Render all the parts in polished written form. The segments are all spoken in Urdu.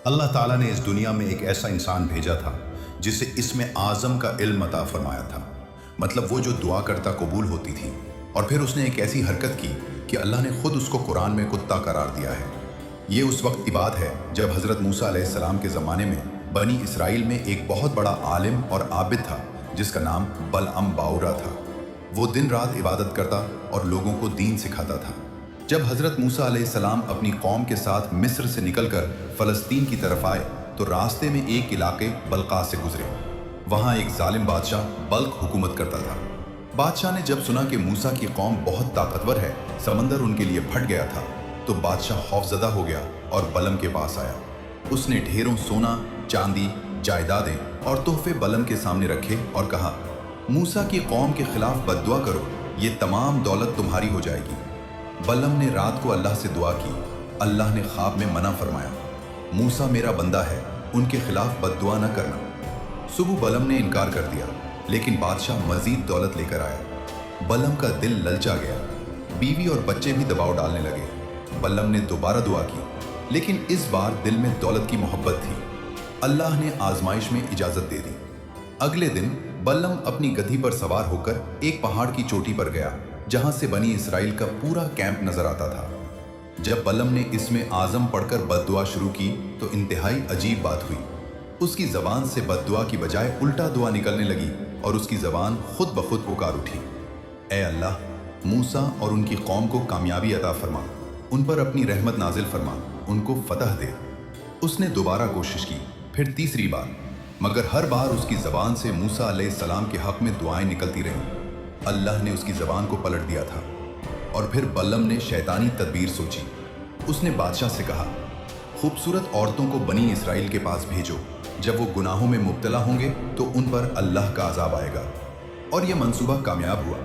اللہ تعالیٰ نے اس دنیا میں ایک ایسا انسان بھیجا تھا جسے اسم اعظم کا علم عطا فرمایا تھا، مطلب وہ جو دعا کرتا قبول ہوتی تھی۔ اور پھر اس نے ایک ایسی حرکت کی کہ اللہ نے خود اس کو قرآن میں کتا قرار دیا ہے۔ یہ اس وقت کی بات ہے جب حضرت موسیٰ علیہ السلام کے زمانے میں بنی اسرائیل میں ایک بہت بڑا عالم اور عابد تھا جس کا نام بلعم باورا تھا۔ وہ دن رات عبادت کرتا اور لوگوں کو دین سکھاتا تھا۔ جب حضرت موسیٰ علیہ السلام اپنی قوم کے ساتھ مصر سے نکل کر فلسطین کی طرف آئے تو راستے میں ایک علاقے بلقا سے گزرے۔ وہاں ایک ظالم بادشاہ بلق حکومت کرتا تھا۔ بادشاہ نے جب سنا کہ موسیٰ کی قوم بہت طاقتور ہے، سمندر ان کے لیے پھٹ گیا تھا، تو بادشاہ خوفزدہ ہو گیا اور بلعم کے پاس آیا۔ اس نے ڈھیروں سونا، چاندی، جائیدادیں اور تحفے بلعم کے سامنے رکھے اور کہا، موسیٰ کی قوم کے خلاف بد دعا کرو، یہ تمام دولت تمہاری ہو جائے گی۔ بلعم نے رات کو اللہ سے دعا کی۔ اللہ نے خواب میں منع فرمایا، موسیٰ میرا بندہ ہے، ان کے خلاف بد دعا نہ کرنا۔ صبح بلعم نے انکار کر دیا، لیکن بادشاہ مزید دولت لے کر آیا۔ بلعم کا دل للچا گیا، بیوی اور بچے بھی دباؤ ڈالنے لگے۔ بلعم نے دوبارہ دعا کی، لیکن اس بار دل میں دولت کی محبت تھی۔ اللہ نے آزمائش میں اجازت دے دی۔ اگلے دن بلعم اپنی گدھی پر سوار ہو کر ایک پہاڑ کی چوٹی پر گیا جہاں سے بنی اسرائیل کا پورا کیمپ نظر آتا تھا۔ جب بلعم نے اسم اعظم پڑھ کر بد دعا شروع کی تو انتہائی عجیب بات ہوئی۔ اس کی زبان سے بد دعا کی بجائے الٹا دعا نکلنے لگی اور اس کی زبان خود بخود پکار اٹھی، اے اللہ، موسیٰ اور ان کی قوم کو کامیابی عطا فرما، ان پر اپنی رحمت نازل فرما، ان کو فتح دے۔ اس نے دوبارہ کوشش کی، پھر تیسری بار، مگر ہر بار اس کی زبان سے موسیٰ علیہ السلام کے حق میں دعائیں نکلتی رہیں۔ اللہ نے اس کی زبان کو پلٹ دیا تھا اور پھر بلعم نے شیطانی تدبیر سوچی۔ اس نے بادشاہ سے کہا، خوبصورت عورتوں کو بنی اسرائیل کے پاس بھیجو، جب وہ گناہوں میں مبتلا ہوں گے تو ان پر اللہ کا عذاب آئے گا۔ اور یہ منصوبہ کامیاب ہوا۔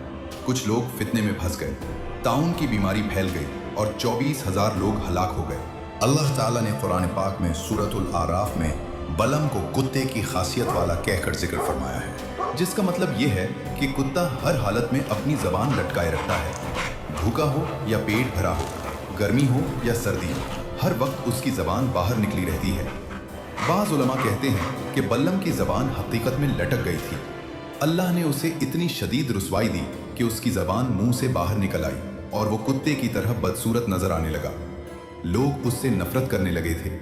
کچھ لوگ فتنے میں پھنس گئے، طاعون کی بیماری پھیل گئی اور 24,000 لوگ ہلاک ہو گئے۔ اللہ تعالیٰ نے قرآن پاک میں سورۃ الاعراف میں بلعم کو کتے کی خاصیت والا کہہ کر ذکر فرمایا ہے، جس کا مطلب یہ ہے کہ کتا ہر حالت میں اپنی زبان لٹکائے رکھتا ہے، بھوکا ہو یا پیٹ بھرا ہو، گرمی ہو یا سردی، ہر وقت اس کی زبان باہر نکلی رہتی ہے۔ بعض علماء کہتے ہیں کہ بلعم کی زبان حقیقت میں لٹک گئی تھی۔ اللہ نے اسے اتنی شدید رسوائی دی کہ اس کی زبان منہ سے باہر نکل آئی اور وہ کتے کی طرح بدصورت نظر آنے لگا۔ لوگ اس سے نفرت کرنے لگے تھے